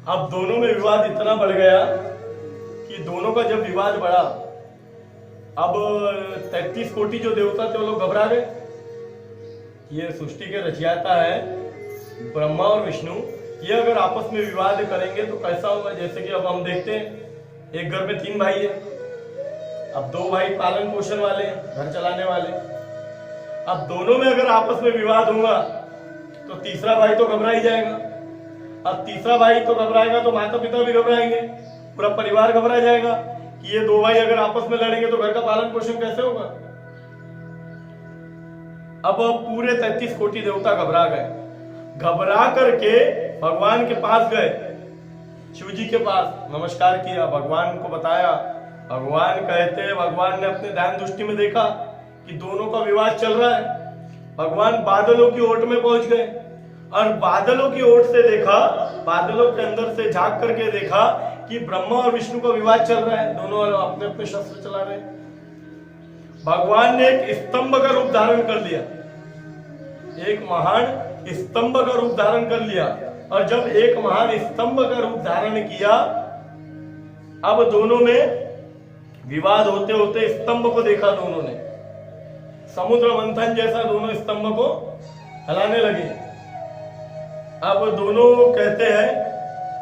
अब दोनों में विवाद इतना बढ़ गया कि दोनों का जब विवाद बढ़ा, अब 33 कोटि जो देवता थे वो लोग घबरा गए। ये सृष्टि के रचयिता है ब्रह्मा और विष्णु, ये अगर आपस में विवाद करेंगे तो कैसा होगा। जैसे कि अब हम देखते हैं एक घर में 3 भाई है, अब 2 भाई पालन पोषण वाले हैं, घर चलाने वाले। अब दोनों में अगर आपस में विवाद होगा तो तीसरा भाई तो घबरा ही जाएगा। अब तीसरा भाई तो घबराएगा तो माता पिता भी घबराएंगे, पूरा परिवार घबरा जाएगा कि ये 2 भाई अगर आपस में लड़ेंगे तो घर का पालन पोषण कैसे होगा। अब पूरे 33 कोटि देवता घबरा गए। घबरा करके भगवान के पास गए, शिव जी के पास नमस्कार किया, भगवान को बताया। भगवान कहते हैं, भगवान ने अपने ध्यान दृष्टि में देखा कि दोनों का विवाद चल रहा है। भगवान बादलों की ओट में पहुंच गए और बादलों की ओट से देखा, बादलों के अंदर से झांक करके देखा कि ब्रह्मा और विष्णु का विवाद चल रहा है, दोनों अपने अपने शस्त्र चला रहे हैं। भगवान ने एक स्तंभ का रूप धारण कर लिया, एक महान स्तंभ का रूप धारण कर लिया। और जब एक महान स्तंभ का रूप धारण किया, अब दोनों में विवाद होते होते स्तंभ को देखा दोनों ने, समुद्र मंथन जैसा दोनों स्तंभ को हिलाने लगे। अब दोनों कहते हैं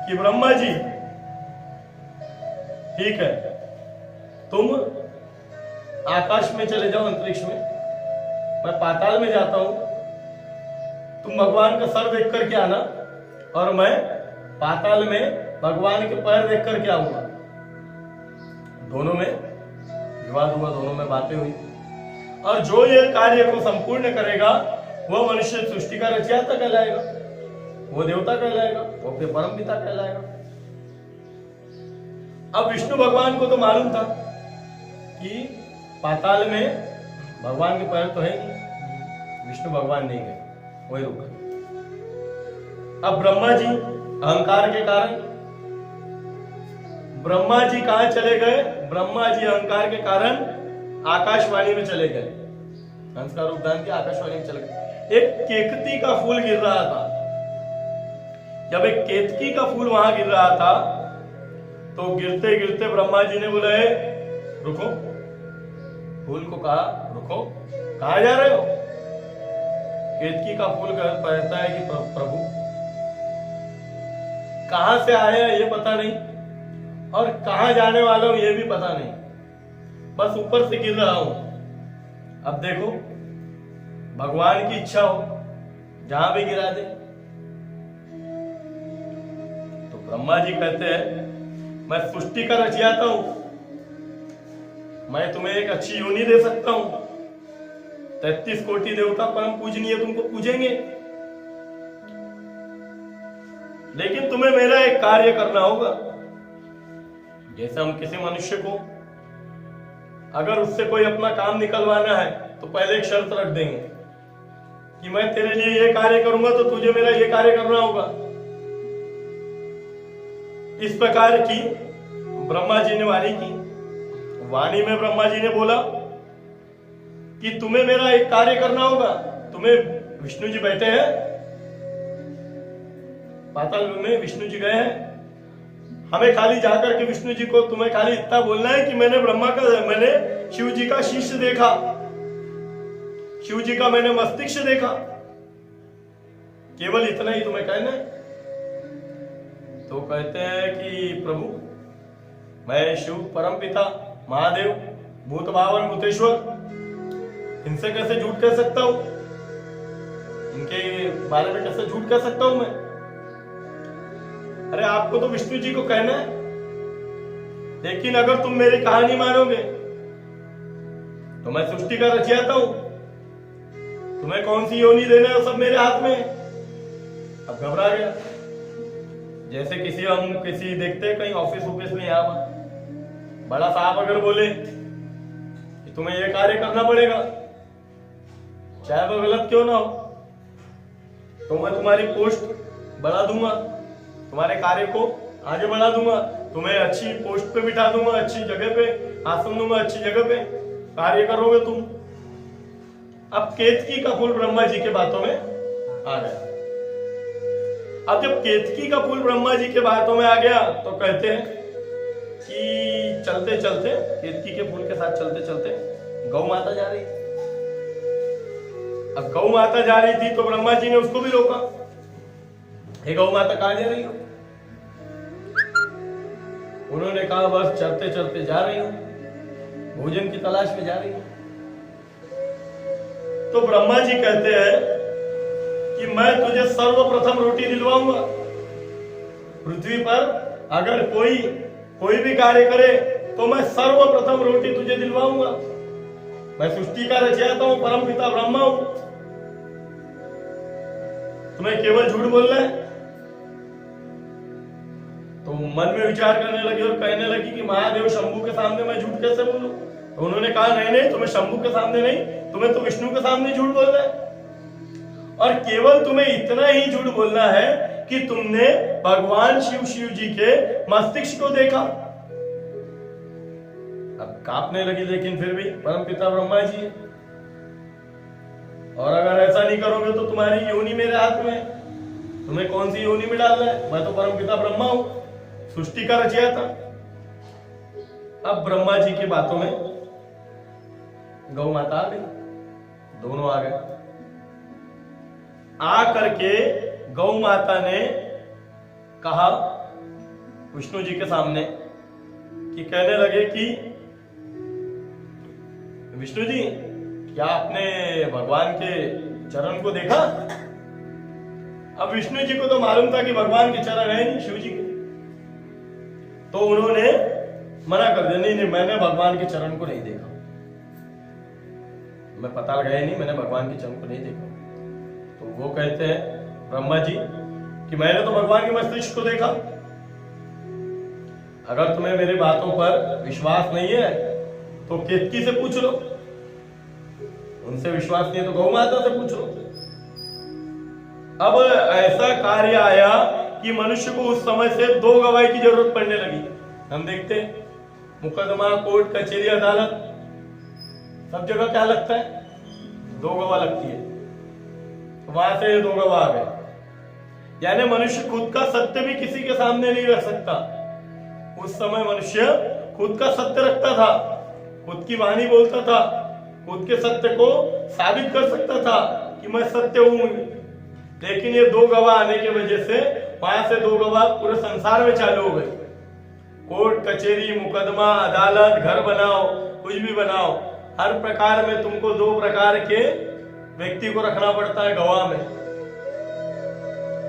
कि ब्रह्मा जी ठीक है, तुम आकाश में चले जाओ, अंतरिक्ष में, मैं पाताल में जाता हूं, तुम भगवान का सर देख करके आना और मैं पाताल में भगवान के पैर देख करके आऊंगा। दोनों में विवाद हुआ, दोनों में बातें हुई, और जो ये कार्य को संपूर्ण करेगा वह मनुष्य सृष्टि का रचयिता कहलाएगा, वो देवता कहलाएगा, वो अपने परम पिता कहलाएगा। अब विष्णु भगवान को तो मालूम था कि पाताल में भगवान के पैर तो है नहीं, विष्णु भगवान नहीं गए, वही रुक गए। अब ब्रह्मा जी अहंकार के कारण, ब्रह्मा जी कहां चले गए? ब्रह्मा जी अहंकार के कारण आकाशवाणी में चले गए, हंस का रूप धारण किया, आकाशवाणी में चले गए। एक केतकी का फूल गिर रहा था, जब एक केतकी का फूल वहां गिर रहा था तो गिरते गिरते ब्रह्मा जी ने बोले रुको, फूल को कहा रुको, कहां जा रहे हो? केतकी का फूल कहता है कि प्रभु कहां से आए हैं ये पता नहीं और कहां जाने वाला हूं ये भी पता नहीं, बस ऊपर से गिर रहा हूं। अब देखो, भगवान की इच्छा हो जहां भी गिरा दे। तो ब्रह्मा जी कहते हैं मैं सृष्टि का रचयिता हूं, मैं तुम्हें एक अच्छी योनि दे सकता हूं, 33 कोटि देवता परम पूजनीय तुमको पूजेंगे, लेकिन तुम्हें मेरा एक कार्य करना होगा। जैसे हम किसी मनुष्य को अगर उससे कोई अपना काम निकलवाना है तो पहले एक शर्त रख देंगे कि मैं तेरे लिए ये कार्य करूंगा तो तुझे मेरा ये कार्य करना होगा। इस प्रकार की ब्रह्मा जी ने वाणी की। वाणी में ब्रह्मा जी ने बोला कि तुम्हें मेरा एक कार्य करना होगा। तुम्हें विष्णु जी बैठे हैं पाताल में, विष्णु जी गए हैं, हमें खाली जाकर के विष्णु जी को तुम्हें खाली इतना बोलना है कि मैंने शिव जी का शीश देखा, शिव जी का मैंने मस्तिष्क देखा, केवल इतना ही तुम्हें कहना है। तो कहते हैं कि प्रभु मैं शिव परम पिता महादेव भूत भावन भूतेश्वर, इनसे कैसे झूठ कह सकता हूं, इनके बारे में कैसे झूठ कह सकता हूं मैं? अरे आपको तो विष्णु जी को कहना है, लेकिन अगर तुम मेरी कहानी मानोगे तो मैं सृष्टि का रचयिता हूं, तुम्हें कौन सी योनि देना है सब मेरे हाथ में। अब घबरा गया। जैसे हम किसी देखते हैं कहीं ऑफिस में, यहाँ बड़ा साहब अगर बोले कि तुम्हें यह कार्य करना पड़ेगा, चाहे वो गलत क्यों ना हो, तो मैं तुम्हारी पोस्ट बढ़ा दूंगा, तुम्हारे कार्य को आगे बढ़ा दूंगा, तुम्हें अच्छी पोस्ट पे बिठा दूंगा, अच्छी जगह पे आसन दूंगा, अच्छी जगह पे कार्य करोगे तुम। अब केतकी का फूल ब्रह्मा जी के बातों में आ गया। अब जब केतकी का फूल ब्रह्मा जी के बातों में आ गया तो कहते हैं कि चलते चलते केतकी के फूल के साथ चलते चलते गौ माता जा रही। अब गौ माता जा रही थी तो ब्रह्मा जी ने उसको भी रोका, हे गौ माता कहां जा रही हो? उन्होंने कहा बस चलते चलते जा रही हूं, भोजन की तलाश में जा रही हूं। तो ब्रह्मा जी कहते हैं कि मैं तुझे सर्वप्रथम रोटी दिलवाऊंगा। पृथ्वी पर अगर कोई भी कार्य करे तो मैं सर्वप्रथम रोटी तुझे दिलवाऊंगा। मैं सृष्टि का रचयिता हूं, परम पिता ब्रह्मा हूं। तुम्हें केवल झूठ बोलना है। तो मन में विचार करने लगी और कहने लगी कि महादेव शंभू के सामने मैं झूठ कैसे बोलूं? तो उन्होंने कहा नहीं, तुम्हें शंभू के सामने नहीं, तुम्हें तो विष्णु के सामने झूठ बोलना है। और केवल तुम्हें इतना ही झूठ बोलना है कि तुमने भगवान शिव जी के मस्तिष्क को देखा। अब कांपने लगी, लेकिन फिर भी परम पिता ब्रह्मा जी है, और अगर ऐसा नहीं करोगे तो तुम्हारी योनि मेरे हाथ में है। तुम्हें कौन सी योनि में डालना है? मैं तो परम पिता ब्रह्मा हूं, सृष्टि का रचयिता। अब ब्रह्मा जी की बातों में गौ माता आ गई, दोनों आ गए। आ करके गौ माता ने कहा विष्णु जी के सामने कि कहने लगे कि विष्णु जी, क्या आपने भगवान के चरण को देखा? अब विष्णु जी को तो मालूम था कि भगवान के चरण है नहीं शिव जी के, तो उन्होंने मना कर दिया, नहीं मैंने भगवान के चरण को नहीं देखा, मैं पता लगाया नहीं, मैंने भगवान के चरण को नहीं देखा। तो वो कहते हैं ब्रह्मा जी कि मैंने तो भगवान के मस्तिष्क को देखा। अगर तुम्हें मेरी बातों पर विश्वास नहीं है तो केतकी से पूछ लो, उनसे विश्वास नहीं है तो गौ माता से पूछ लो। अब ऐसा कार्य आया कि मनुष्य को उस समय से 2 गवाही की जरूरत पड़ने लगी। हम देखते हैं मुकदमा, कोर्ट, कचहरी, अदालत, सब जगह क्या लगता है? 2 गवाह लगती है। तो वहां से 2 गवाह आ गए। यानी मनुष्य खुद का सत्य भी किसी के सामने नहीं रख सकता। उस समय मनुष्य खुद का सत्य रखता था, खुद की वाणी बोलता था, खुद के सत्य को साबित कर सकता था कि मैं सत्य हूं। लेकिन ये 2 गवाह आने की वजह से वहां से 2 गवाह पूरे संसार में चालू हो गए। कोर्ट, कचहरी, मुकदमा, अदालत, घर बनाओ, कुछ भी बनाओ, हर प्रकार में तुमको 2 प्रकार के व्यक्ति को रखना पड़ता है गवाह में।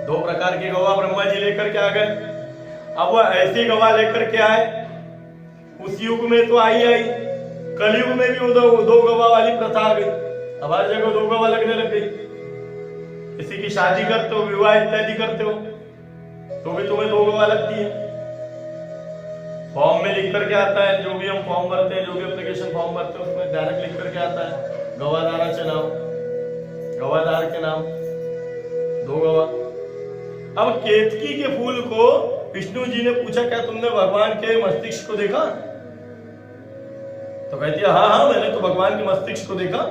2 प्रकार के गवाह ब्रह्मा जी लेकर के आ गए। अब वह ऐसे गवाह लेकर के आए, उस युग में तो आई, कलयुग में भी 2 गवाह वाली प्रथा आ गई। अब हर जगह 2 गवाह लगने लग गई। किसी की शादी करते हो, विवाह इत्यादि करते हो तो भी तुम्हें 2 गवाह लगती है। फॉर्म में लिख करके आता है, जो भी हम फॉर्म भरते हैं, जो भी एप्लीकेशन फॉर्म भरते हैं, उसमें डायरेक्ट लिख करके आता है गवाहदाराचे नाव, गवाहदार के नाम, 2 गवाह। अब केतकी के फूल को विष्णु जी ने पूछा, क्या तुमने भगवान के मस्तिष्क को देखा? तो कहती है हाँ, मैंने तो भगवान के मस्तिष्क को देखा।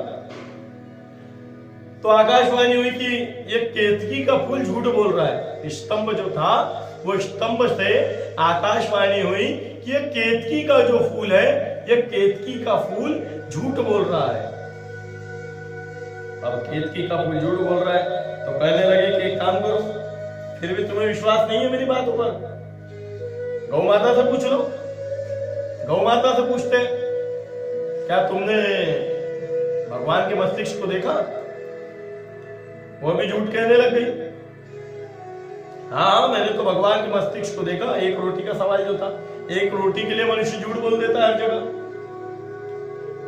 तो आकाशवाणी हुई कि ये केतकी का फूल झूठ बोल रहा है। स्तंभ जो था वो स्तंभ से आकाशवाणी हुई कि ये केतकी का जो फूल है, ये केतकी का फूल झूठ बोल रहा है। अब केतकी का फूल झूठ बोल रहा है तो कहने लगे कि एक काम करो, फिर भी तुम्हें विश्वास नहीं है मेरी बातों पर, गौ माता से पूछ लो। गौ माता से पूछते, क्या तुमने भगवान के मस्तिष्क को देखा? वो भी झूठ कहने लग गई। हाँ, मैंने तो भगवान के मस्तिष्क को देखा। एक रोटी का सवाल जो था, एक रोटी के लिए मनुष्य झूठ बोल देता है हर जगह।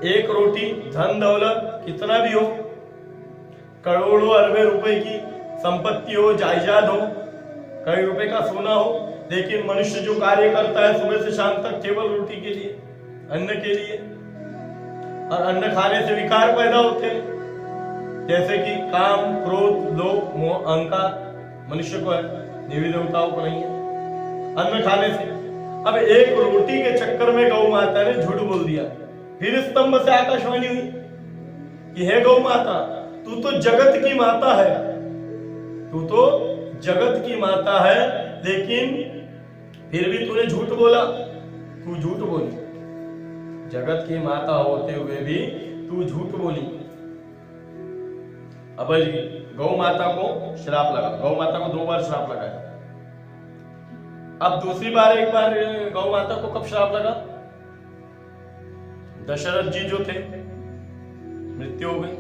एक रोटी, धन दौलत कितना भी हो, करोड़ों अरबे रुपए की संपत्ति हो, जायदाद हो, कई रुपए का सोना हो, लेकिन मनुष्य जो कार्य करता है सुबह से शाम तक केवल रोटी के लिए, अन्न के लिए, और अन्न खाने से विकार पैदा होते हैं, जैसे कि काम, क्रोध, लोभ, मोह, अहंकार मनुष्य को है, देवी देवताओं को नहीं है अन्न खाने से। अब एक रोटी के चक्कर में गौ माता ने झूठ बोल दिया। फिर स्तंभ से आकाशवाणी हुई कि हे गौ माता, तू तो जगत की माता है, तू तो जगत की माता है, लेकिन फिर भी तूने झूठ बोला, तू झूठ बोली। जगत की माता होते हुए भी तू झूठ बोली। अब गौ माता को श्राप लगा, गौ माता को 2 बार श्राप लगाया। अब दूसरी बार एक बार गौ माता को कब श्राप लगा? दशरथ जी जो थे मृत्यु हो गई।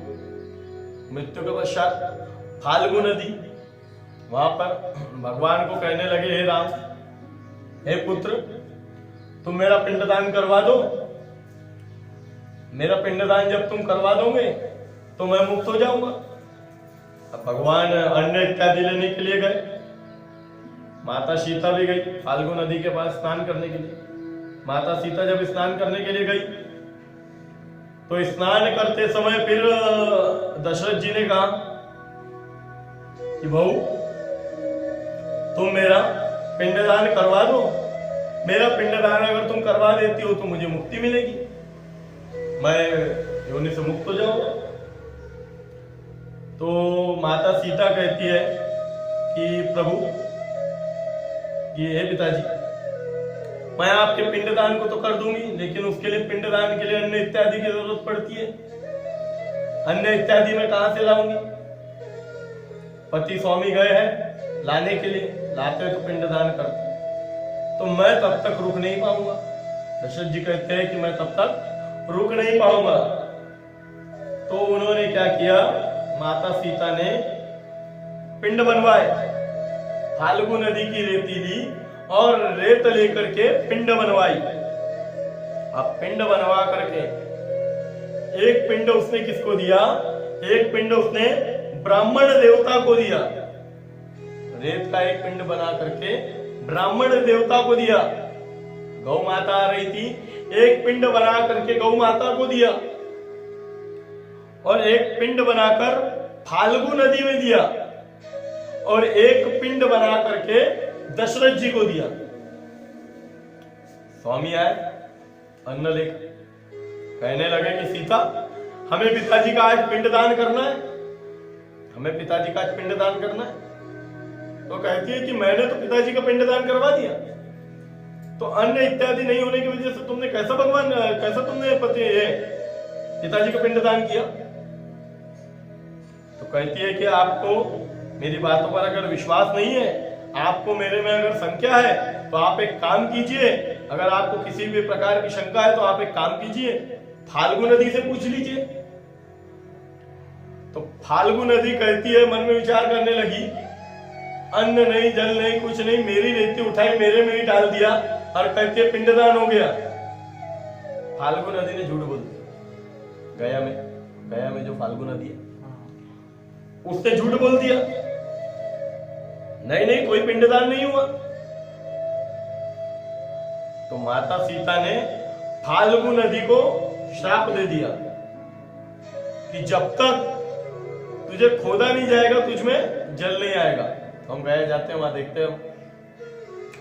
मृत्यु के पश्चात फाल्गु नदी, वहां पर भगवान को कहने लगे, हे राम, हे पुत्र, तुम मेरा पिंडदान करवा दो। मेरा पिंडदान जब तुम करवा दोगे तो मैं मुक्त हो जाऊंगा। अब भगवान अन्न इत्यादि लेने के लिए गए। माता सीता भी गई फाल्गु नदी के पास स्नान करने के लिए। माता सीता जब स्नान करने के लिए गई तो स्नान करते समय फिर दशरथ जी ने कहा कि बहू, तुम मेरा पिंडदान करवा दो। मेरा पिंडदान अगर तुम करवा देती हो तो मुझे मुक्ति मिलेगी, मैं योनि से मुक्त हो जाऊंगा। तो माता सीता कहती है कि प्रभु, कि हे पिताजी, मैं आपके पिंडदान को तो कर दूंगी, लेकिन उसके लिए पिंडदान के लिए अन्न इत्यादि की जरूरत पड़ती है। अन्न इत्यादि मैं कहां से लाऊंगी? पति स्वामी गए हैं लाने के लिए, लाते तो पिंडदान करते, तो मैं तब तक रुक नहीं पाऊंगा। दशरथ जी कहते हैं कि मैं तब तक रुक नहीं पाऊंगा। तो उन्होंने क्या किया? माता सीता ने पिंड बनवाए, फाल्गु नदी की रेती ली और रेत लेकर के पिंड बनवाई। अब पिंड बनवा करके एक पिंड उसने किसको दिया? एक पिंड उसने ब्राह्मण देवता को दिया। रेत का एक पिंड बना करके ब्राह्मण देवता को दिया। गौ माता आ रही थी, एक पिंड बना करके गौ माता को दिया और एक पिंड बनाकर फाल्गु नदी में दिया और एक पिंड बना करके दशरथ जी को दिया। स्वामी आए अन्न लेकर, कहने लगे कि सीता, हमें पिताजी का आज पिंडदान करना है, हमें पिताजी का आज पिंडदान करना है। तो कहती है कि मैंने तो पिताजी का पिंडदान करवा दिया, तो अन्न इत्यादि नहीं होने की वजह से तुमने कैसा तुमने पिताजी का पिंडदान किया? तो कहती है कि आपको मेरी बातों पर अगर विश्वास नहीं है, आपको मेरे में अगर शंका है, तो आप एक काम कीजिए। अगर आपको किसी भी प्रकार की शंका है तो आप एक काम कीजिए, फाल्गु नदी से पूछ लीजिए। तो फाल्गु नदी कहती है, मन में विचार करने लगी, अन्न नहीं, जल नहीं, कुछ नहीं, मेरी रेती उठाई, मेरे में ही डाल दिया और कहती है पिंडदान हो गया। फाल्गु नदी ने झूठ बोल दिया। गया में जो फाल्गु नदी है उसने झूठ बोल दिया, नहीं कोई पिंडदान नहीं हुआ। तो माता सीता ने फाल्गु नदी को श्राप दे दिया कि जब तक तुझे खोदा नहीं जाएगा तुझमें जल नहीं आएगा। हम गए जाते हैं, वहां देखते हैं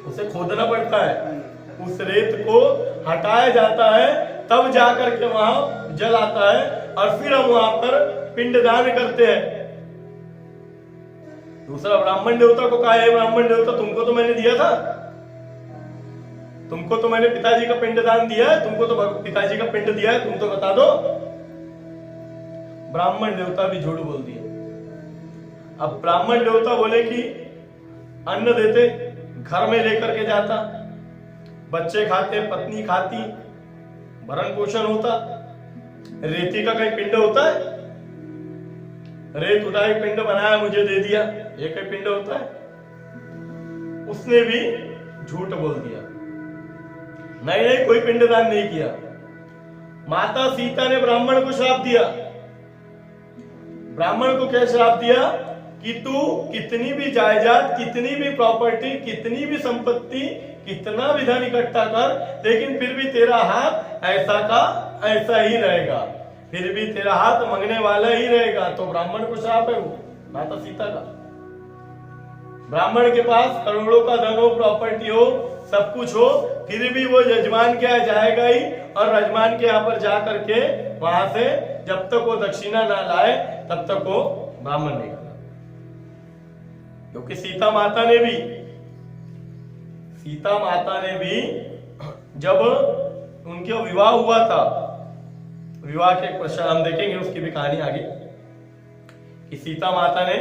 उसे खोदना पड़ता है, उस रेत को हटाया जाता है, तब जाकर के वहां जल आता है और फिर हम वहां पर पिंडदान करते हैं। दूसरा ब्राह्मण देवता को कहा है, ब्राह्मण देवता, तुमको तो मैंने दिया था, तुमको तो मैंने पिताजी का पिंडदान दिया है, तुमको तो पिताजी का पिंड दिया है, तुम तो बता दो। ब्राह्मण देवता भी झूठ बोल दिए। अब ब्राह्मण देवता बोले कि अन्न देते, घर में लेकर के जाता, बच्चे खाते, पत्नी खाती, भरण पोषण होता। रेती का कहीं पिंड होता है? रेत उठाई, पिंड बनाया, मुझे दे दिया, एक ही पिंड होता है? उसने भी झूठ बोल दिया, नहीं कोई पिंडदान नहीं किया। माता सीता ने ब्राह्मण को श्राप दिया। ब्राह्मण को क्या श्राप दिया कि तू कितनी भी जायदाद, कितनी भी प्रॉपर्टी, कितनी भी संपत्ति, कितना भी धन इकट्ठा कर, लेकिन फिर भी तेरा हाथ ऐसा का ऐसा ही रहेगा, फिर भी तेरा हाथ मांगने वाला ही रहेगा। तो ब्राह्मण को श्राप है वो माता सीता का। ब्राह्मण के पास करोड़ों का धन हो, प्रॉपर्टी हो, सब कुछ हो, फिर भी वो यजमान के यहाँ जाएगा ही और यजमान के यहाँ पर जा करके वहां से जब तक वो दक्षिणा ना लाए तब तक वो ब्राह्मण नहीं होगा। क्योंकि सीता माता ने भी जब उनका विवाह हुआ था, विवाह के पश्चात हम देखेंगे उसकी भी कहानी आगे, कि सीता माता ने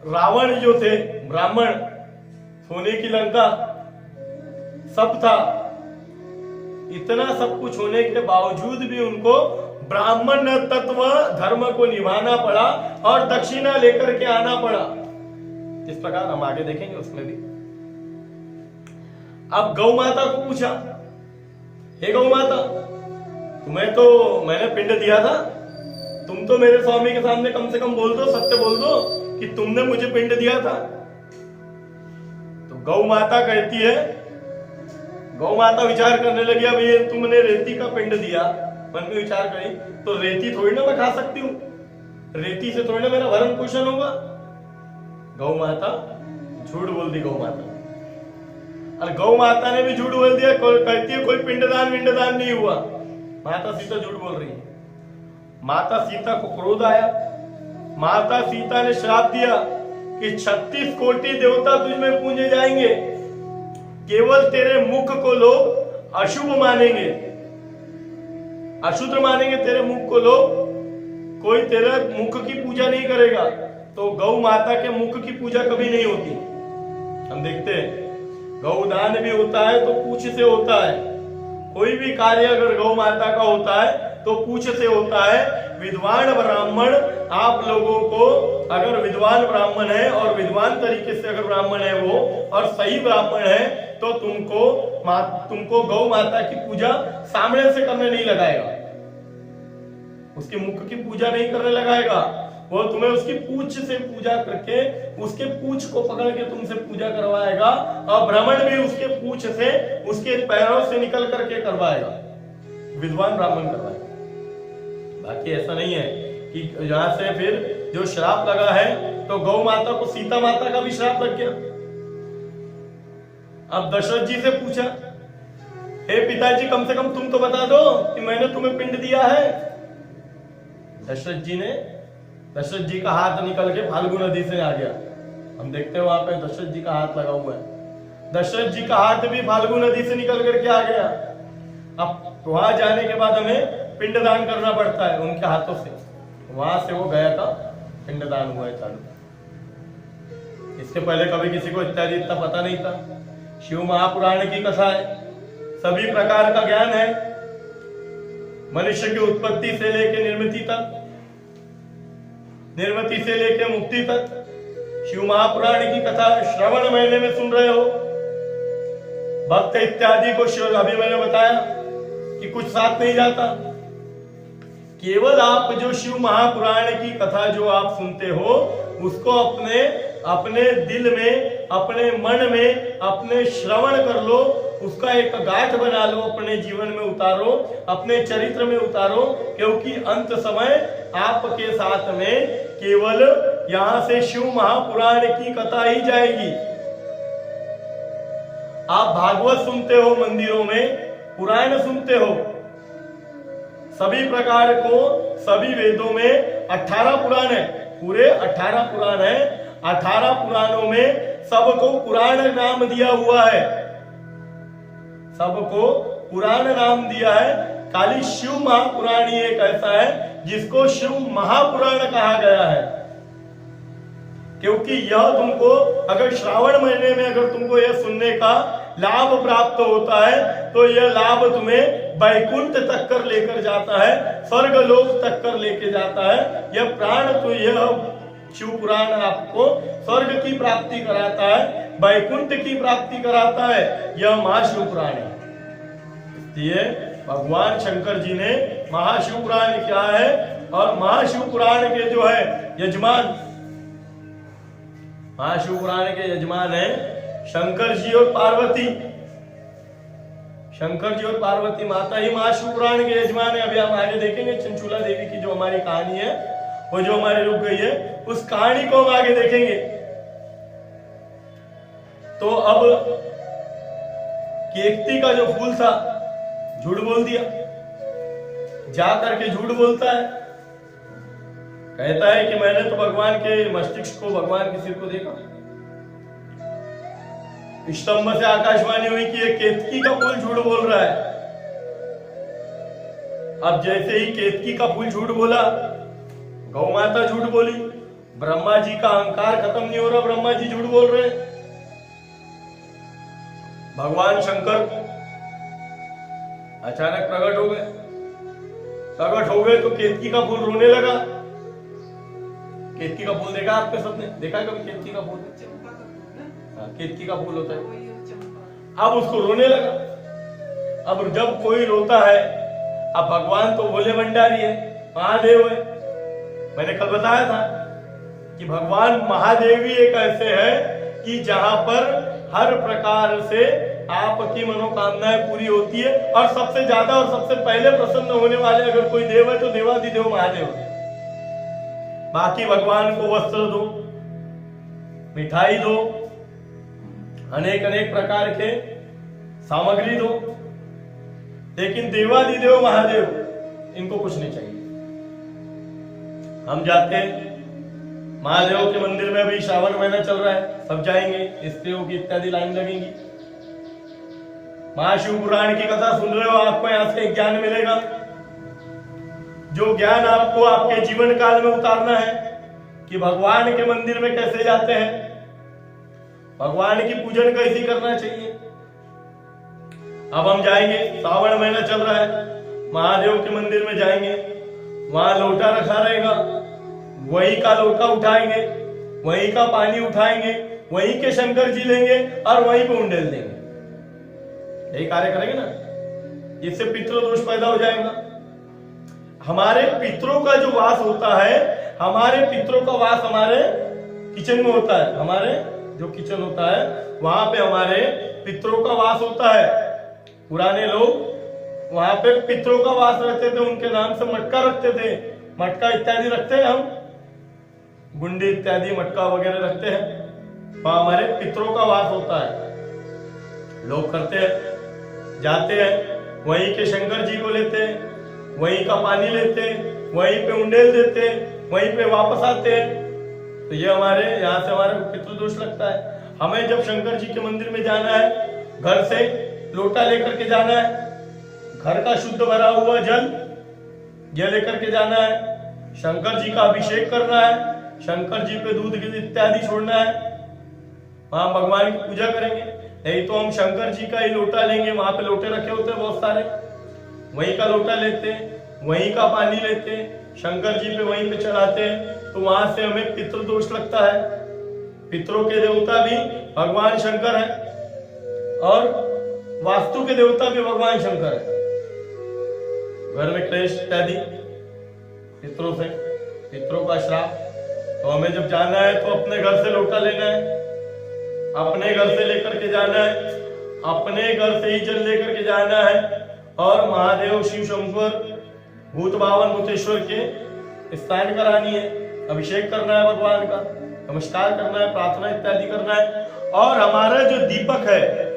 रावण जो थे ब्राह्मण, सोने की लंका सब था, इतना सब कुछ होने के बावजूद भी उनको ब्राह्मण तत्व धर्म को निभाना पड़ा और दक्षिणा लेकर के आना पड़ा। इस प्रकार हम आगे देखेंगे उसमें भी। अब गौ माता को पूछा, हे गौ माता, मैंने पिंड दिया था, तुम तो मेरे स्वामी के सामने कम से कम बोल दो, सत्य बोल दो कि तुमने मुझे पिंड दिया था। तो गौ माता कहती है, गौ माता विचार करने लगी, अब ये तुमने रेती का पिंड दिया, मन में विचार करी, तो रेती थोड़ी ना मैं खा सकती हूँ, रेती से थोड़ी ना मेरा भरण पोषण होगा। गौ माता झूठ बोल दी, गौ माता। और गौ माता ने भी झूठ बोल दिया, कहती है कोई पिंडदान नहीं हुआ। माता सीता झूठ बोल रही है। माता सीता को क्रोध आया, माता सीता ने श्राप दिया कि 36 कोटि देवता तुझ में पूजे जाएंगे, केवल तेरे मुख को लोग अशुभ मानेंगे, अशुद्ध मानेंगे तेरे मुख को लोग, कोई तेरे मुख की पूजा नहीं करेगा। तो गौ माता के मुख की पूजा कभी नहीं होती। हम देखते हैं गौदान भी होता है तो पूछ से होता है, कोई भी कार्य अगर गौ माता का होता है तो पूछ से होता है। विद्वान ब्राह्मण आप लोगों को, अगर विद्वान ब्राह्मण है और विद्वान तरीके से अगर ब्राह्मण है वो और सही ब्राह्मण है, तो तुमको गौ माता की पूजा सामने से करने नहीं लगाएगा, उसके मुख की पूजा नहीं करने लगाएगा, वो तुम्हें उसकी पूंछ से पूजा करके, उसके पूंछ को पकड़ के तुमसे पूजा करवाएगा, और भ्रमण भी उसके पूंछ से, उसके पैरों से निकल करके करवाएगा, विद्वान ब्राह्मण करवाएगा। बाकी ऐसा नहीं है कि यहां से फिर जो श्राप लगा है तो गौ माता को सीता माता का भी श्राप लग गया। अब दशरथ जी से पूछा, हे पिताजी, कम से कम तुम तो बता दो कि मैंने तुम्हें पिंड दिया है। दशरथ जी का हाथ निकल के फाल्गु नदी से आ गया। हम देखते हैं वहां पे दशरथ जी का हाथ लगा हुआ है, दशरथ जी का हाथ भी फाल्गु नदी से निकल करके आ गया। अब वहां जाने के बाद हमें पिंडदान करना पड़ता है उनके हाथों से, वहां से वो गया था, पिंडदान हुआ है चालू। इसके पहले कभी किसी को इत्यादि इतना पता नहीं था। शिव महापुराण की कथा है, सभी प्रकार का ज्ञान है, मनुष्य की उत्पत्ति से लेकर निर्मिति तक, निर्मिति से लेकर मुक्ति तक शिव महापुराण की कथा श्रवण महीने में सुन रहे हो। भक्त इत्यादि को शिव, अभी मैंने बताया कि कुछ साथ नहीं जाता, केवल आप जो शिव महापुराण की कथा जो आप सुनते हो उसको अपने दिल में, अपने मन में, अपने श्रवण कर लो, उसका एक गांठ बना लो, अपने जीवन में उतारो, अपने चरित्र में उतारो, क्योंकि अंत समय आपके साथ में केवल यहां से शिव महापुराण की कथा ही जाएगी। आप भागवत सुनते हो, मंदिरों में पुराण सुनते हो, सभी प्रकार को, सभी वेदों में 18 पुराण है, पूरे 18 पुराण है। 18 पुराणों में सबको पुराण नाम दिया हुआ है, सबको पुराण नाम दिया है। खाली शिव महापुराण ही एक ऐसा है जिसको शिव महापुराण कहा गया है, क्योंकि यह तुमको अगर श्रावण महीने में अगर तुमको यह सुनने का लाभ प्राप्त होता है तो यह लाभ तुम्हें वैकुंठ तक कर लेकर जाता है, स्वर्ग लोक तक कर लेके जाता है। यह प्राण तो यह शिव पुराण आपको स्वर्ग की प्राप्ति कराता है, वैकुंठ की प्राप्ति कराता है, यह महाशिव पुराण है। इसलिए भगवान शंकर जी ने महाशिव पुराण क्या है, और महाशिव पुराण के जो है यजमान, महाशिव पुराण के यजमान है शंकर जी और पार्वती। शंकर जी और पार्वती माता ही महाशिव पुराण के यजमान है। अभी हम आगे देखेंगे चंचूला देवी की जो हमारी कहानी है, वो जो हमारी रुक गई है, उस कहानी को हम आगे देखेंगे। तो अब केकती का जो फूल था, झूठ बोल दिया, जा करके झूठ बोलता है, कहता है कि मैंने तो भगवान के मस्तिष्क को, भगवान के सिर को देखा, स्तंभ से आकाशवाणी हुई कि ये केतकी का फूल झूठ बोल रहा है। अब जैसे ही केतकी का फूल झूठ बोला, गौ माता झूठ बोली, ब्रह्मा जी का अहंकार खत्म नहीं हो रहा, ब्रह्मा जी झूठ बोल रहे। भगवान शंकर अचानक प्रकट हो गए। प्रकट हो गए तो केतकी का फूल रोने लगा। केतकी का फूल देखा आपने सबने? देखा है कभी केतकी का फूल? केतकी का फूल होता है। अब उसको रोने लगा। अब जब कोई रोता है, अब भगवान तो भोले भंडारी है, महादेव है। मैंने कल बताया था कि भगवान महादेव ही एक ऐसे है कि जहां पर हर प्रकार से आपकी मनोकामनाएं पूरी होती है, और सबसे ज्यादा और सबसे पहले प्रसन्न होने वाले अगर कोई देव है तो देवाधिदेव महादेव है। बाकी भगवान को वस्त्र दो, मिठाई दो, अनेक अनेक प्रकार के सामग्री दो, लेकिन देवाधिदेव महादेव इनको कुछ नहीं चाहिए। हम जाते हैं महादेव के मंदिर में, अभी श्रावण महीना चल रहा है, सब जाएंगे, स्त्रियों की इत्यादि लाइन लगेंगी। महाशिव पुराण की कथा सुन रहे हो, आपको यहां से ज्ञान मिलेगा। जो ज्ञान आपको आपके जीवन काल में उतारना है कि भगवान के मंदिर में कैसे जाते हैं, भगवान की पूजन कैसी करना चाहिए। अब हम जाएंगे, श्रावण महीना चल रहा है, महादेव के मंदिर में जाएंगे, वहां लोटा रखा रहेगा, वही का लोटा उठाएंगे, वही का पानी उठाएंगे, वही के शंकर जी लेंगे और वहीं पे उंडेल देंगे। यही कार्य करेंगे ना, इससे पितृदोष पैदा हो जाएगा। हमारे पितरों का जो वास होता है, हमारे पितरों का वास हमारे किचन में होता है। हमारे जो किचन होता है वहां पे हमारे पितरों का वास होता है। पुराने लोग वहां पे पितरों का वास रखते थे, उनके नाम से मटका रखते थे, मटका इत्यादि रखते हैं हम, गुंडी इत्यादि मटका वगैरह रखते हैं, वहां हमारे पितरों का वास होता है। लोग करते हैं, जाते हैं, वहीं के शंकर जी को लेते हैं, वहीं का पानी लेते हैं, वहीं पे उंडेल देते हैं, वहीं पे वापस आते हैं। तो ये हमारे यहाँ से हमारे पितृदोष लगता है। हमें जब शंकर जी के मंदिर में जाना है, घर से लोटा लेकर के जाना है, घर का शुद्ध भरा हुआ जल ये लेकर के जाना है, शंकर जी का अभिषेक करना है, शंकर जी पे दूध इत्यादि छोड़ना है, वहां भगवान की पूजा करेंगे। नहीं तो हम शंकर जी का ही लोटा लेंगे, वहां पे लोटे रखे होते हैं बहुत सारे, वहीं का लोटा लेते हैं, वहीं का पानी लेते हैं, शंकर जी पे वहीं पे चढ़ाते हैं, तो वहां से हमें पितृदोष लगता है। पितरों के देवता भी भगवान शंकर है और वास्तु के देवता भी भगवान शंकर है। घर में क्लेश इत्यादि पितरों से, पितरों का श्राप, तो हमें जब जाना है तो अपने घर से लोटा लेना है, अपने घर से लेकर के जाना है, अपने घर से ही जल लेकर के जाना है, और महादेव शिव शंकर भूत बावन भूतेश्वर के स्नान करानी है, अभिषेक करना है भगवान का, नमस्कार करना है, प्रार्थना इत्यादि करना है। और हमारा जो दीपक है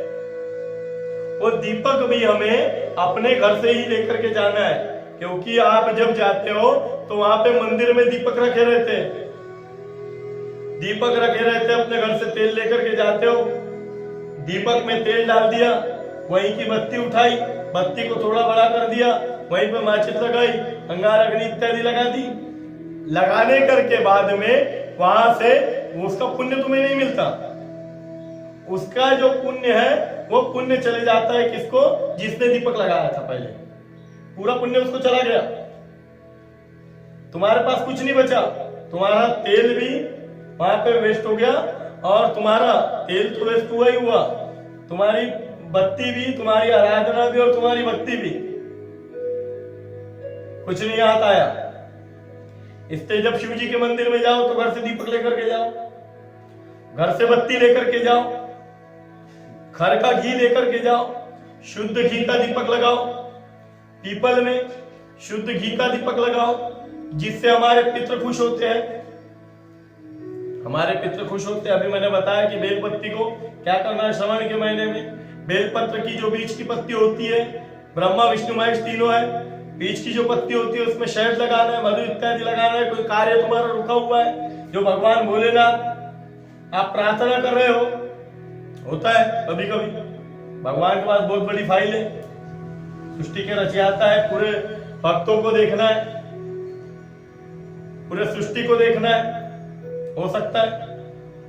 वो दीपक भी हमें अपने घर से ही लेकर के जाना है, क्योंकि आप जब जाते हो तो वहां पे मंदिर में दीपक रखे रहते हैं, दीपक रखे रहते हैं, अपने घर से तेल लेकर के जाते हो, दीपक में तेल डाल दिया, वहीं की बत्ती उठाई, बत्ती को थोड़ा बड़ा कर दिया, वहीं पे माचिस लगाई, अंगार अग्नि इत्यादि लगा दी। लगाने करके बाद में वहां से उसका पुण्य तुम्हें नहीं मिलता, उसका जो पुण्य है वो पुण्य चले जाता है किसको? जिसने दीपक लगाया था पहले, पूरा पुण्य उसको चला गया, तुम्हारे पास कुछ नहीं बचा, तुम्हारा तेल भी वहां पे वेस्ट हो गया, और तुम्हारा तेल तो वेस्ट हुआ ही हुआ, तुम्हारी बत्ती भी, तुम्हारी आराधना भी और तुम्हारी भक्ति भी, कुछ नहीं याद आया। इसलिए जब शिव जी के मंदिर में जाओ तो घर से दीपक लेकर के जाओ, घर से बत्ती लेकर के जाओ, घर का घी लेकर के जाओ, शुद्ध घी का दीपक लगाओ, पीपल में शुद्ध घी का दीपक लगाओ, जिससे हमारे पितृ खुश होते हैं, हमारे पितृ खुश होते हैं। अभी मैंने बताया कि बेलपत्ती को क्या करना है श्रावण के महीने में, बेलपत्र की जो बीच की पत्ती होती है, ब्रह्मा विष्णु महेश तीनों है, बीच की जो पत्ती होती है उसमें शहद लगाना है, मधु इत्यादि लगाना है। कोई कार्य तुम्हारा रुका हुआ है, जो भगवान भोलेनाथ आप प्रार्थना कर रहे हो, होता है कभी कभी। भगवान के पास बहुत बड़ी फाइल है, सृष्टि के रचयिता है, पूरे भक्तों को देखना है, पूरे सृष्टि को देखना है। हो सकता है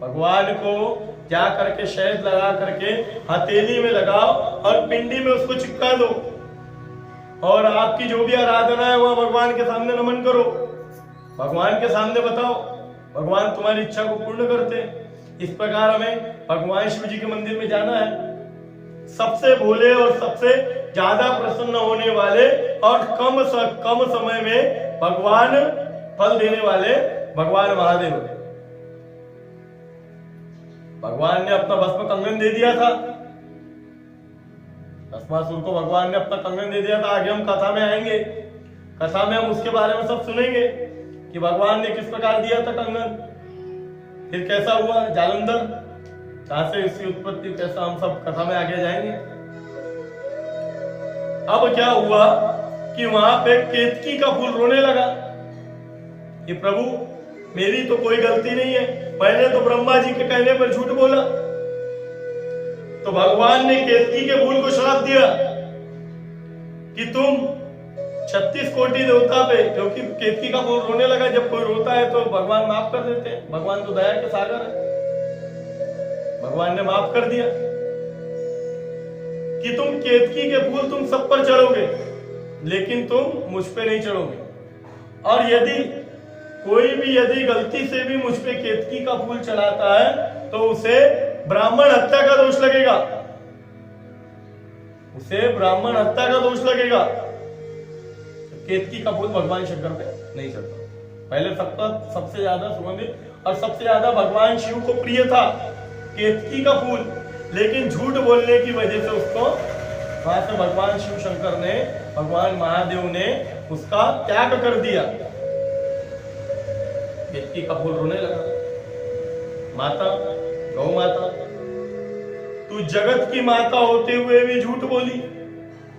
भगवान को जा करके शहद लगा करके हथेली में लगाओ और पिंडी में उसको चिपका दो, और आपकी जो भी आराधना है वह भगवान के सामने नमन करो, भगवान के सामने बताओ, भगवान तुम्हारी इच्छा को पूर्ण करते हैं। इस प्रकार हमें भगवान शिव जी के मंदिर में जाना है। सबसे भोले और सबसे ज्यादा प्रसन्न होने वाले और कम समय में भगवान फल देने वाले भगवान महादेव। भगवान ने अपना भस्म कंगन दे दिया था, भस्मासुर को भगवान ने अपना कंगन दे दिया था। आगे हम कथा में आएंगे, कथा में हम उसके बारे में सब सुनेंगे कि भगवान ने किस प्रकार दिया था कंगन, फिर कैसा हुआ जालंधर, कहां से इसकी उत्पत्ति, कैसा, हम सब कथा में आगे जाएंगे। अब क्या हुआ कि वहां पे केतकी का फूल रोने लगा कि प्रभु मेरी तो कोई गलती नहीं है, मैंने तो ब्रह्मा जी के कहने पर झूठ बोला। तो भगवान ने केतकी के फूल को श्राप दिया कि तुम 36 कोटि देवता पे, क्योंकि केतकी का फूल रोने लगा, जब कोई रोता है तो भगवान माफ कर देते हैं, भगवान तो दया के सागर है। भगवान ने माफ कर दिया कि तुम केतकी के फूल तुम सब पर चढ़ोगे, लेकिन तुम मुझ पे नहीं चढ़ोगे। और यदि गलती से भी मुझ पे केतकी का फूल चढ़ाता है तो उसे ब्राह्मण हत्या का दोष लगेगा, उसे ब्राह्मण हत्या का दोष लगेगा। केतकी का फूल भगवान शंकर पे नहीं चढ़ता। पहले सबसे ज्यादा सुगंधित और सबसे ज्यादा भगवान शिव को प्रिय था केतकी का फूल, लेकिन झूठ बोलने की वजह से उसको वहां से भगवान शिव शंकर ने, भगवान महादेव ने उसका त्याग कर दिया। केतकी का फूल रोने लगा। माता, गौ माता, तू जगत की माता होते हुए भी झूठ बोली,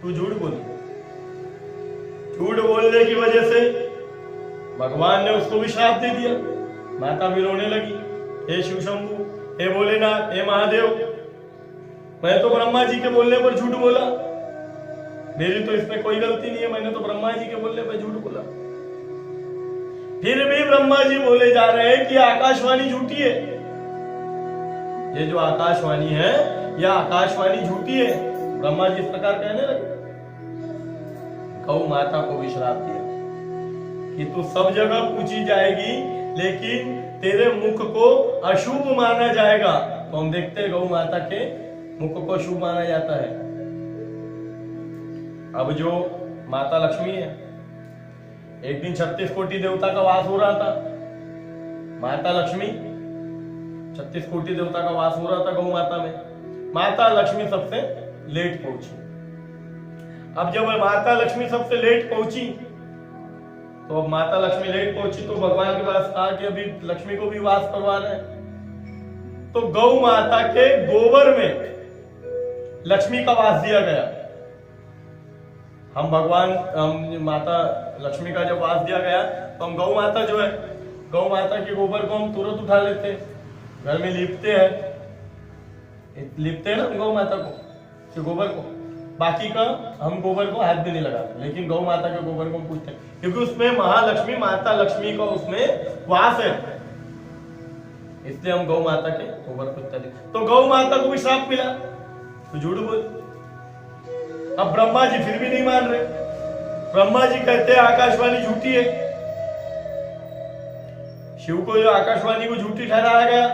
तू झूठ बोली। झूठ बोलने की वजह से भगवान ने उसको भी श्राप दे दिया। माता भी रोने लगी, हे शिव शंभु, हे भोलेनाथ, हे महादेव, मैं तो ब्रह्मा जी के बोलने पर झूठ बोला, मेरी तो इसमें कोई गलती नहीं है, मैंने तो ब्रह्मा जी के बोलने पर झूठ बोला। फिर भी ब्रह्मा जी बोले जा रहे हैं कि आकाशवाणी झूठी है, ये जो आकाशवाणी है यह आकाशवाणी झूठी है। ब्रह्मा जी इस प्रकार कहने लगे। गौ माता को भी श्राप दिया कि तू सब जगह पूछी जाएगी, लेकिन तेरे मुख को अशुभ माना जाएगा। तो हम देखते हैं गौ माता के मुख को शुभ माना जाता है। अब जो माता लक्ष्मी है, एक दिन 36 कोटि देवता का वास हो रहा था। माता लक्ष्मी 36 कोटि देवता का वास हो रहा था गौ माता में। माता लक्ष्मी सबसे लेट पहुंची। अब जब माता लक्ष्मी सबसे लेट पहुंची, तो अब माता लक्ष्मी लेट पहुंची तो भगवान के पास कहा कि अभी लक्ष्मी को भी वास करवाना है। तो गौ माता के गोबर में लक्ष्मी का वास दिया गया। हम माता लक्ष्मी का जब वास दिया गया तो हम गौ माता जो है, गौ माता के गोबर को हम तुरंत उठा लेते हैं, घर में लिपते हैं ना गौ माता को, गोबर को। बाकी का हम गोबर को हाथ भी नहीं लगाते, लेकिन गौ माता के गोबर को हम पूछते हैं, क्योंकि उसमें महालक्ष्मी, माता लक्ष्मी का उसमें वास है, इसलिए हम गौ माता के गोबर को इत्यादि। तो गौ माता को भी श्राप मिला, तो झूठ बोल। अब ब्रह्मा जी फिर भी नहीं मान रहे। ब्रह्मा जी कहते हैं आकाशवाणी झूठी है। शिव को जो आकाशवाणी को झूठी ठहराया गया,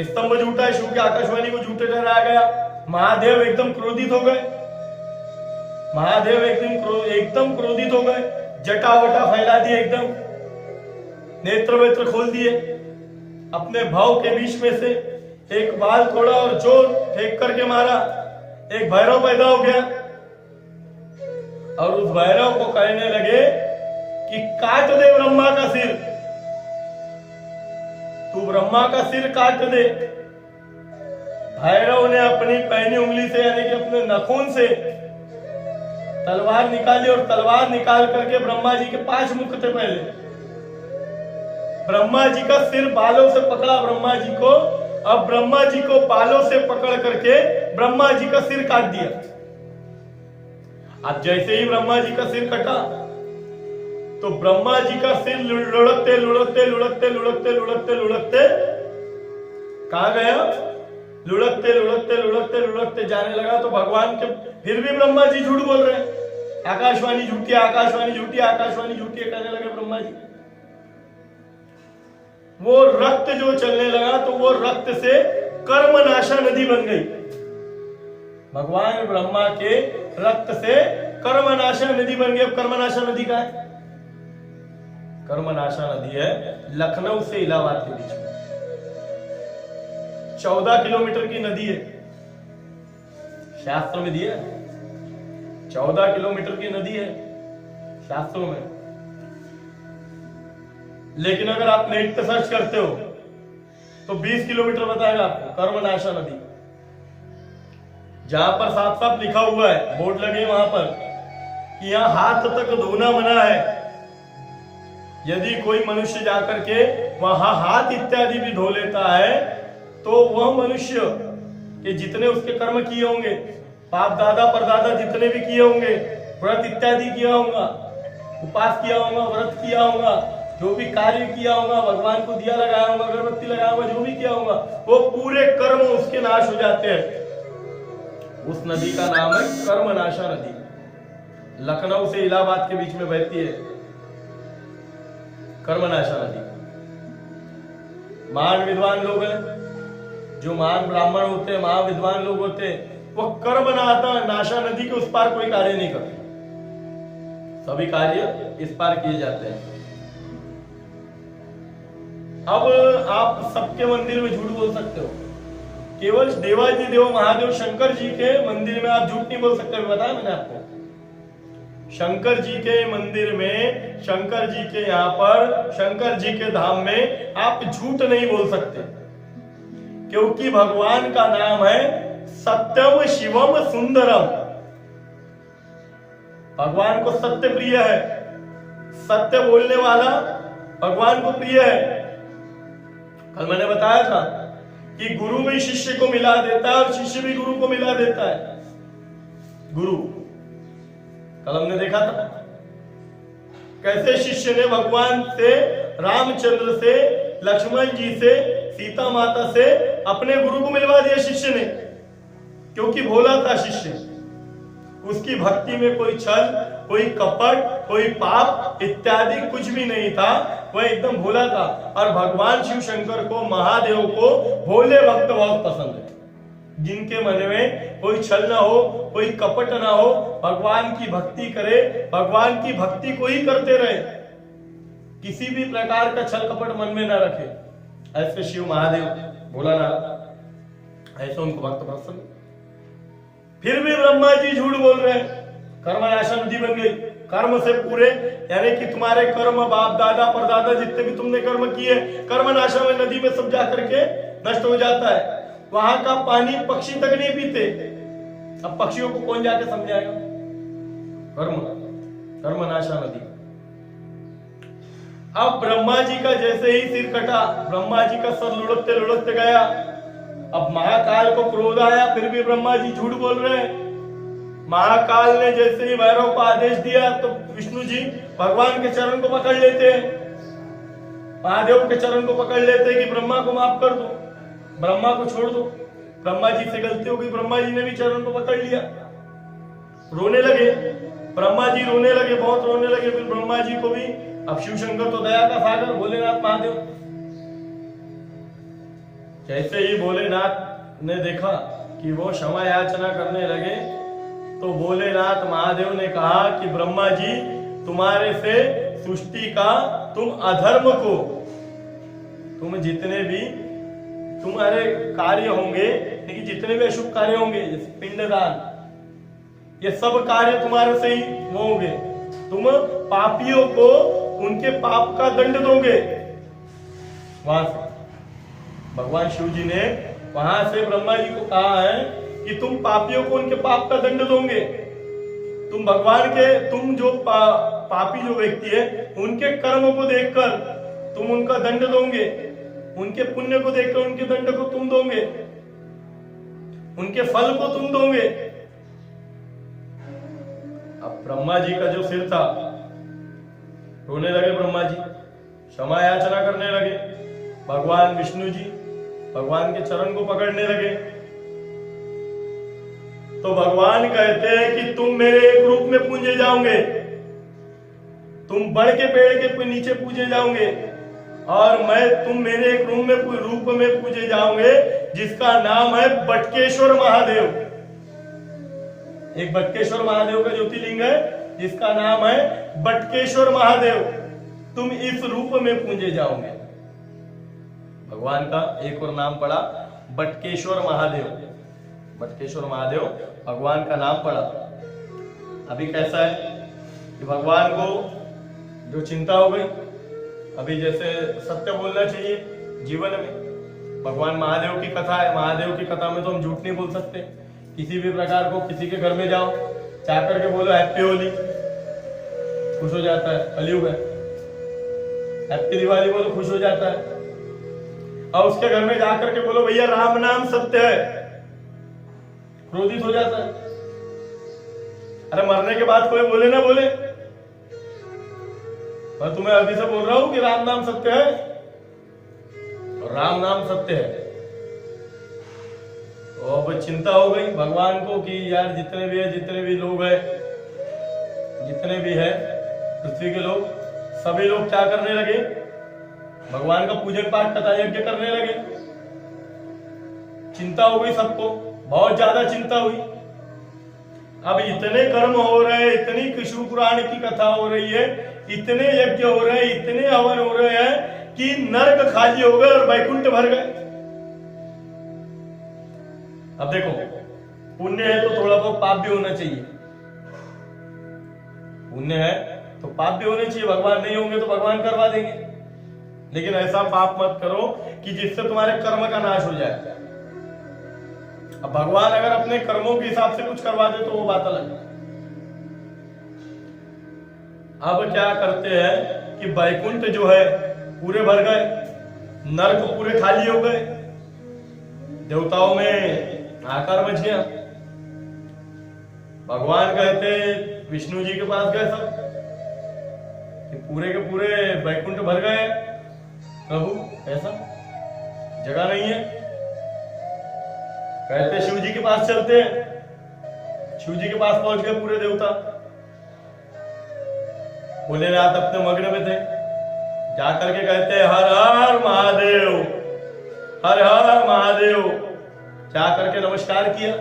स्तंभ झूठा है, शिव की आकाशवाणी को झूठे ठहराया गया। महादेव एकदम क्रोधित हो गए, महादेव एकदम क्रोधित हो गए, जटा वटा फैला दिए, एकदम नेत्र वेत्र खोल दिए। अपने भाव के बीच में से एक बाल तोड़ा और जोर फेंक करके मारा। एक भैरव पैदा हो गया और उस भैरव को कहने लगे कि काट दे ब्रह्मा का सिर, तू ब्रह्मा का सिर काट दे। भैरव ने अपनी पैनी उंगली से, यानी कि अपने नाखून से तलवार निकाली और तलवार निकाल करके ब्रह्मा जी के 5 मुख थे पहले, ब्रह्मा जी का सिर बालों से पकड़ा ब्रह्मा जी को अब ब्रह्मा जी को बालों से पकड़ करके ब्रह्मा जी का सिर काट दिया। अब जैसे ही ब्रह्मा जी का सिर कटा तो ब्रह्मा जी का सिर लुढ़कते लुढ़कते लुढ़कते लुढ़कते लुढ़कते लुढ़कते कहां गया? लुढ़कते लुढ़कते लुढ़कते लुढ़कते जाने लगा। तो भगवान के फिर भी ब्रह्मा जी झूठ बोल रहे हैं, आकाशवाणी झूठी है, आकाशवाणी झूठी है, आकाशवाणी झूठी है कहने लगे ब्रह्मा जी। वो रक्त जो चलने लगा तो वो रक्त से कर्मनाशा नदी बन गई। भगवान ब्रह्मा के रक्त से कर्मनाशा नदी बन गई। अब कर्मनाशा नदी का है, कर्मनाशा नदी है लखनऊ से इलाहाबाद के बीच में, 14 किलोमीटर की नदी है। शास्त्र में दिया 14 किलोमीटर की नदी है शास्त्रों में। लेकिन अगर आप नेट पे सर्च करते हो तो 20 किलोमीटर बताएगा आपको कर्मनाशा नदी। जहां पर साफ साफ लिखा हुआ है, बोर्ड लगे वहां पर कि यहां हाथ तक धोना मना है। यदि कोई मनुष्य जाकर के वहां हाथ इत्यादि भी धो लेता है तो वह मनुष्य के जितने उसके कर्म किए होंगे, बाप दादा परदादा जितने भी किए होंगे, व्रत इत्यादि किया होगा, उपास किया होगा, व्रत किया होगा, जो भी कार्य किया होगा, भगवान को दिया लगाया होगा, अगरबत्ती लगाया होगा, जो भी किया होगा, वो पूरे कर्म उसके नाश हो जाते हैं। उस नदी का नाम है कर्मनाशा नदी। लखनऊ से इलाहाबाद के बीच में बहती है कर्मनाशा नदी। महान विद्वान लोग हैं, जो महान ब्राह्मण होते हैं, महाविद्वान लोग होते हैं, वो कर्मनाशा नदी के उस पार कोई कार्य नहीं करते, सभी कार्य इस पार किए जाते हैं। अब आप सबके मंदिर में झूठ बोल सकते हो, केवल देवादि देव महादेव शंकर जी के मंदिर में आप झूठ नहीं बोल सकते। बताया मैंने आपको, शंकर जी के मंदिर में, शंकर जी के यहाँ पर, शंकर जी के धाम में आप झूठ नहीं बोल सकते, क्योंकि भगवान का नाम है सत्यम शिवम सुंदरम। भगवान को सत्य प्रिय है, सत्य बोलने वाला भगवान को प्रिय है। कल मैंने बताया था कि गुरु भी शिष्य को मिला देता है और शिष्य भी गुरु को मिला देता है। गुरु कल हमने देखा था कैसे शिष्य ने भगवान से, रामचंद्र से, लक्ष्मण जी से, सीता माता से अपने गुरु को मिलवा दिया शिष्य ने, क्योंकि भोला था शिष्य। उसकी भक्ति में कोई छल, कोई कपट, कोई पाप इत्यादि कुछ भी नहीं था, वह एकदम भोला था। और भगवान शिव शंकर को, महादेव को भोले भक्त बहुत पसंद है, जिनके मन में कोई छल ना हो, कोई कपट ना हो, भगवान की भक्ति करे, भगवान की भक्ति को ही करते रहे, किसी भी प्रकार का छल कपट मन में ना रखे। ऐसे शिव महादेव भोलानाथ, ऐसे उनको भक्त पसंद। फिर भी ब्रह्मा जी झूठ बोल रहे हैं, कर्मनाशा नदी बन गई। कर्म से पूरे, यानी कि तुम्हारे कर्म, बाप दादा परदादा जितने भी तुमने कर्म किए, कर्मनाशा में नदी में सब जाकर के नष्ट हो जाता है। वहां का पानी पक्षी तक नहीं पीते। अब पक्षियों को कौन जाके समझाएगा? कर्मनाशा नदी। अब ब्रह्मा जी का जैसे ही सिर कटा, ब्रह्मा जी का सर लुढ़कते लुढ़कते गया। अब महाकाल को क्रोध आया, फिर भी ब्रह्मा जी झूठ बोल रहे हैं। महाकाल ने जैसे ही भैरव को आदेश दिया तो विष्णु जी भगवान के चरण को पकड़ लेते हैं, महादेव के चरण को पकड़ लेते हैं कि ब्रह्मा को माफ कर दो, ब्रह्मा को छोड़ दो। ब्रह्मा जी से गलती हो गई, ब्रह्मा जी ने भी चरण को पकड़ लिया, रोने लगे। ब्रह्मा जी रोने लगे, बहुत रोने लगे। फिर ब्रह्मा जी को भी, अब शिव शंकर तो दया का सागर भोलेनाथ महादेव, जैसे ही भोलेनाथ ने देखा कि वो क्षमा याचना करने लगे तो भोलेनाथ महादेव ने कहा कि ब्रह्मा जी, तुम्हारे से सृष्टि का, तुम अधर्म को, तुम जितने भी तुम्हारे कार्य होंगे, लेकिन जितने भी अशुभ कार्य होंगे, जैसे पिंडदान, ये सब कार्य तुम्हारे से ही वो होंगे। तुम पापियों को उनके पाप का दंड दोगे। वहां से भगवान शिव जी ने वहां से ब्रह्मा जी को कहा है कि तुम पापियों को उनके पाप का दंड दोगे। तुम भगवान के, तुम जो पापी जो व्यक्ति है, उनके कर्म को देखकर तुम उनका दंड दोगे, उनके पुण्य को देखकर उनके दंड को तुम दोगे, उनके फल को तुम दोगे। अब ब्रह्मा जी का जो सिर था, रोने लगे ब्रह्मा जी, क्षमा याचना करने लगे। भगवान विष्णु जी भगवान के चरण को पकड़ने लगे। तो भगवान कहते हैं कि तुम मेरे एक रूप में पूजे जाओगे, तुम बड़ के पेड़ के नीचे पूजे जाओगे, और तुम मेरे एक रूप में पूजे जाओगे जिसका नाम है बटकेश्वर महादेव। एक बटकेश्वर महादेव का ज्योतिर्लिंग है जिसका नाम है बटकेश्वर महादेव। तुम इस रूप में पूजे जाओगे। भगवान का एक और नाम पड़ा बटकेश्वर महादेव। बटकेश्वर महादेव भगवान का नाम पड़ा। अभी कैसा है कि भगवान को जो चिंता हो गई, अभी जैसे सत्य बोलना चाहिए जीवन में। भगवान महादेव की कथा है, महादेव की कथा में तो हम झूठ नहीं बोल सकते। किसी भी प्रकार को किसी के घर में जाओ, जाकर के बोलो हैप्पी होली, खुश हो जाता है, कलयुग है। हैप्पी दिवाली बोलो, खुश हो जाता है। और उसके घर में जाकर के बोलो भैया राम नाम सत्य है, क्रोधित हो जाता है। अरे मरने के बाद कोई बोले ना बोले, मैं तुम्हें अभी से बोल रहा हूं कि राम नाम सत्य है, और राम नाम सत्य है। तो अब चिंता हो गई भगवान को कि यार जितने भी लोग हैं, जितने भी है पृथ्वी के लोग, सभी लोग क्या करने लगे, भगवान का पूजन पाठ कथा यज्ञ करने लगे। चिंता हो गई सबको, बहुत ज्यादा चिंता हुई। अब इतने कर्म हो रहे हैं, इतनी शिव पुराण की कथा हो रही है, इतने यज्ञ हो रहे हैं, इतने हवन हो रहे हैं कि नर्क खाली हो गए और वैकुंठ भर गए। अब देखो, पुण्य है तो थोड़ा बहुत पाप भी होना चाहिए। पुण्य है तो पाप भी होने चाहिए। भगवान नहीं होंगे तो भगवान करवा देंगे, लेकिन ऐसा पाप मत करो कि जिससे तुम्हारे कर्म का नाश हो जाए। अब भगवान अगर अपने कर्मों के हिसाब से कुछ करवा दे तो वो बात अलग है। अब क्या करते हैं कि वैकुंठ जो है पूरे भर गए, नरक पूरे खाली हो गए, देवताओं में आकार मच गया। भगवान कहते विष्णु जी के पास गए सब कि पूरे के पूरे वैकुंठ भर गए, प्रभु ऐसा जगह नहीं है। कहते शिव जी के पास चलते हैं। शिव जी के पास पहुंच गए पूरे देवता। भोलेनाथ अपने मग्न में थे, जाकर के कहते हर हर महादेव, हर हर महादेव। जाकर के नमस्कार किया,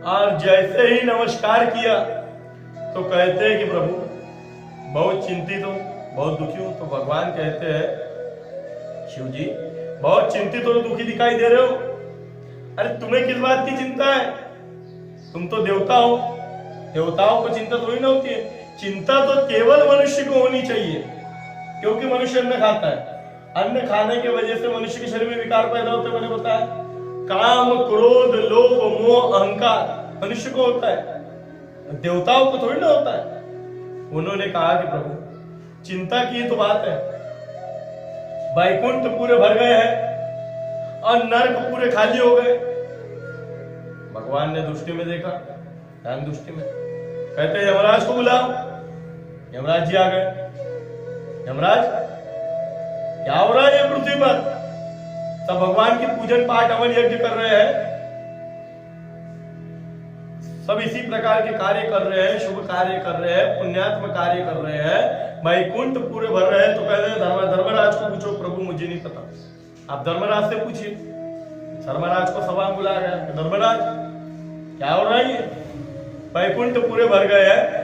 और जैसे ही नमस्कार किया तो कहते हैं कि प्रभु बहुत चिंतित हो, बहुत दुखी हो। तो भगवान कहते हैं शिव जी बहुत चिंतित और दुखी दिखाई दे रहे हो। अरे तुम्हें किस बात की चिंता है, तुम तो देवता हो, देवताओं को चिंता थोड़ी ना होती है। चिंता तो केवल मनुष्य को होनी चाहिए, क्योंकि मनुष्य अन्न खाता है। अन्न खाने की वजह से मनुष्य के शरीर में विकार पैदा होते हैं। मैंने बताया काम, क्रोध, लोभ, मोह, अहंकार मनुष्य को होता है, देवताओं को थोड़ी ना होता है। उन्होंने कहा कि प्रभु चिंता की तो बात है, वैकुंठ पूरे भर गए हैं और नरक पूरे खाली हो गए। भगवान ने दृष्टि में देखा, ध्यान दृष्टि में, कहते यमराज को बुलाओ। यमराज जी आ गए। यमराज क्या हो रहा है ये पृथ्वी पर? सब भगवान की पूजन पाठ हवन यज्ञ कर रहे हैं, सब इसी प्रकार के कार्य कर रहे हैं, शुभ कार्य कर रहे हैं, पुण्यात्म कार्य कर रहे हैं, वैकुंठ पूरे भर रहे हैं। तो कहते हैं धर्मराज को पूछो, प्रभु मुझे नहीं पता, आप धर्मराज से पूछिए। धर्मराज को सभा बुलाया गया, धर्मराज क्या हो रहा है? वैकुंठ पूरे भर गए हैं